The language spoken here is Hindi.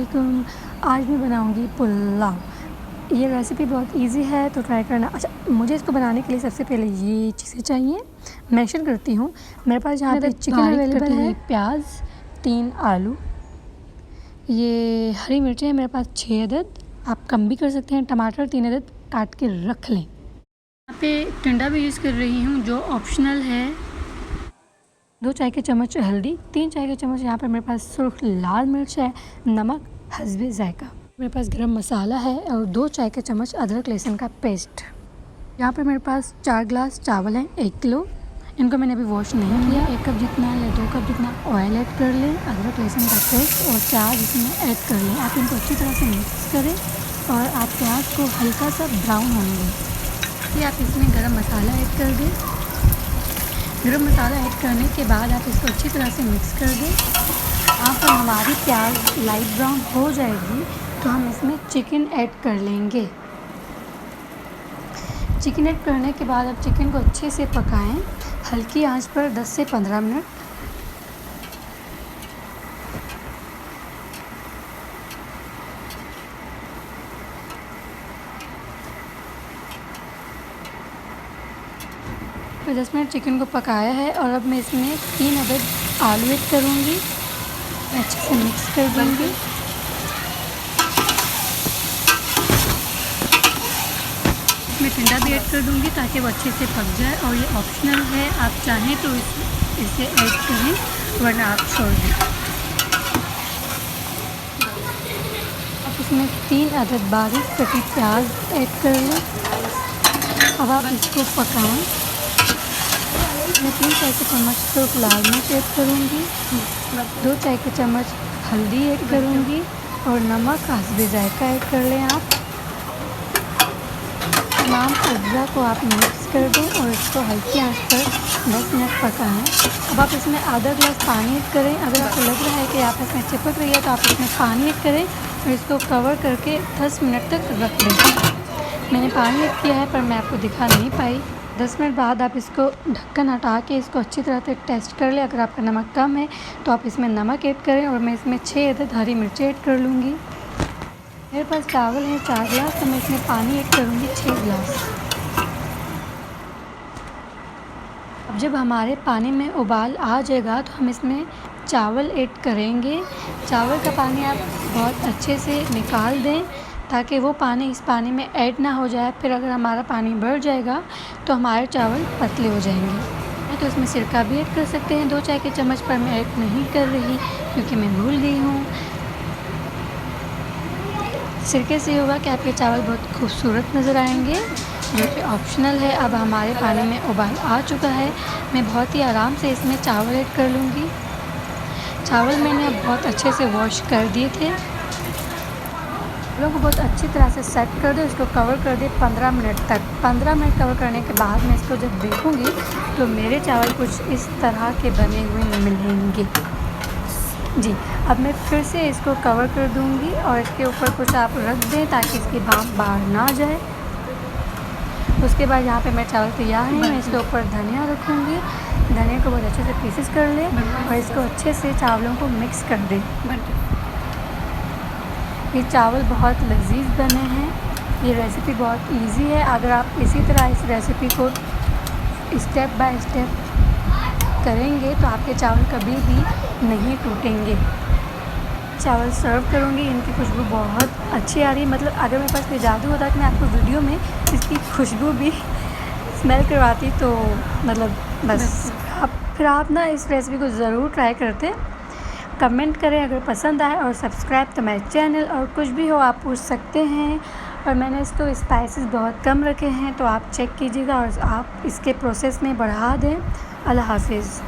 वालेकुम। आज मैं बनाऊंगी पुलाव। ये रेसिपी बहुत इजी है तो ट्राई करना। अच्छा, मुझे इसको बनाने के लिए सबसे पहले ये चीज़ें चाहिए। मेंशन करती हूँ। मेरे पास यहाँ पे चिकन अवेलेबल है, प्याज 3 आलू, ये हरी मिर्चें हैं मेरे पास 6 अदद, आप कम भी कर सकते हैं। टमाटर 3 अदद काट के रख लें। यहाँ पे टिंडा भी यूज़ कर रही हूँ जो ऑप्शनल है। 2 चाय के चम्मच हल्दी, 3 चाय के चम्मच यहाँ पर मेरे पास सुर्ख लाल मिर्च है, नमक हस्बे जायका, मेरे पास गरम मसाला है और 2 चाय के चम्मच अदरक लहसुन का पेस्ट। यहाँ पर मेरे पास 4 ग्लास चावल हैं 1 किलो। इनको मैंने अभी वॉश नहीं किया। 1 कप जितना या 2 कप जितना ऑयल ऐड कर लें, अदरक लहसुन का पेस्ट और प्याज इसमें ऐड कर लें। आप इनको अच्छी तरह से मिक्स करें और आप प्याज को हल्का सा ब्राउन होने दें। फिर आप इसमें गरम मसाला ऐड कर दें। गरम मसाला ऐड करने के बाद आप इसको अच्छी तरह से मिक्स कर दें। यहाँ पर हमारी प्याज लाइट ब्राउन हो जाएगी तो हम इसमें चिकन ऐड कर लेंगे। चिकन ऐड करने के बाद आप चिकन को अच्छे से पकाएं हल्की आंच पर 10 से 15 मिनट। फिर 10 मिनट चिकन को पकाया है और अब मैं इसमें 3 अदद आलू ऐड करूँगी, अच्छे से मिक्स कर दूँगी। इसमें टिंडा भी ऐड कर दूँगी ताकि वो अच्छे से पक जाए और ये ऑप्शनल है, आप चाहें तो इसे ऐड करें वरना आप छोड़ दें। अब इसमें 3 अदद बारीक कटी प्याज ऐड कर लें। अब आप इसको पकाएं। मैं 3 चाय के चम्मच सुर्ख लाल मिर्च ऐड करूँगी, 2 चाय के चम्मच हल्दी ऐड करूँगी और नमक हस्बे जायका ऐड कर लें। आप तमाम अज्जा को आप मिक्स कर दें और इसको हल्की आंच पर 10 मिनट पकाएं। अब आप इसमें आधा गिलास पानी ऐड करें। अगर आपको लग रहा है कि आप इसमें चिपक रही है तो आप इसमें पानी ऐड करें और इसको कवर करके 10 मिनट तक रख दें। मैंने पानी ऐड किया है पर मैं आपको दिखा नहीं पाई। 10 मिनट बाद आप इसको ढक्कन हटा के इसको अच्छी तरह से टेस्ट कर लें। अगर आपका नमक कम है तो आप इसमें नमक ऐड करें और मैं इसमें 6 अदद हरी मिर्ची ऐड कर लूँगी। मेरे पास चावल है 4 गिलास तो मैं इसमें पानी ऐड करूँगी 6 गिलास। अब जब हमारे पानी में उबाल आ जाएगा तो हम इसमें चावल ऐड करेंगे। चावल का पानी आप बहुत अच्छे से निकाल दें ताकि वो पानी इस पानी में ऐड ना हो जाए। फिर अगर हमारा पानी बढ़ जाएगा तो हमारे चावल पतले हो जाएंगे। तो इसमें सिरका भी ऐड कर सकते हैं 2 चाय के चम्मच, पर मैं ऐड नहीं कर रही क्योंकि मैं भूल गई हूँ। सिरके से होगा कि आपके चावल बहुत खूबसूरत नज़र आएंगे, जो कि ऑप्शनल है। अब हमारे पानी में उबाल आ चुका है। मैं बहुत ही आराम से इसमें चावल ऐड कर लूँगी। चावल मैंने अब बहुत अच्छे से वॉश कर दिए थे। चावलों को बहुत अच्छी तरह से सेट कर दो। इसको कवर कर दे 15 मिनट तक। 15 मिनट कवर करने के बाद मैं इसको जब देखूँगी तो मेरे चावल कुछ इस तरह के बने हुए मिलेंगे। जी, अब मैं फिर से इसको कवर कर दूँगी और इसके ऊपर कुछ आप रख दें ताकि इसकी भाप बाहर ना जाए। उसके बाद यहाँ पे मेरे चावल तैयार हैं। मैं इसके ऊपर धनिया रखूँगी। धनिया को बहुत अच्छे से पीसेस कर लें और इसको अच्छे से चावलों को मिक्स कर दें। ये चावल बहुत लजीज बने हैं। ये रेसिपी बहुत इजी है। अगर आप इसी तरह इस रेसिपी को स्टेप बाय स्टेप करेंगे तो आपके चावल कभी भी नहीं टूटेंगे। चावल सर्व करूँगी, इनकी खुशबू बहुत अच्छी आ रही है। मतलब अगर मेरे पास कोई जादू होता कि मैं आपको वीडियो में इसकी खुशबू भी स्मेल करवाती तो मतलब बस आप ना इस रेसिपी को ज़रूर ट्राई करते। कमेंट करें अगर पसंद आए और सब्सक्राइब तो मेरे चैनल, और कुछ भी हो आप पूछ सकते हैं। और मैंने इसको स्पाइसेस बहुत कम रखे हैं तो आप चेक कीजिएगा और आप इसके प्रोसेस में बढ़ा दें। अल्लाह हाफिज़।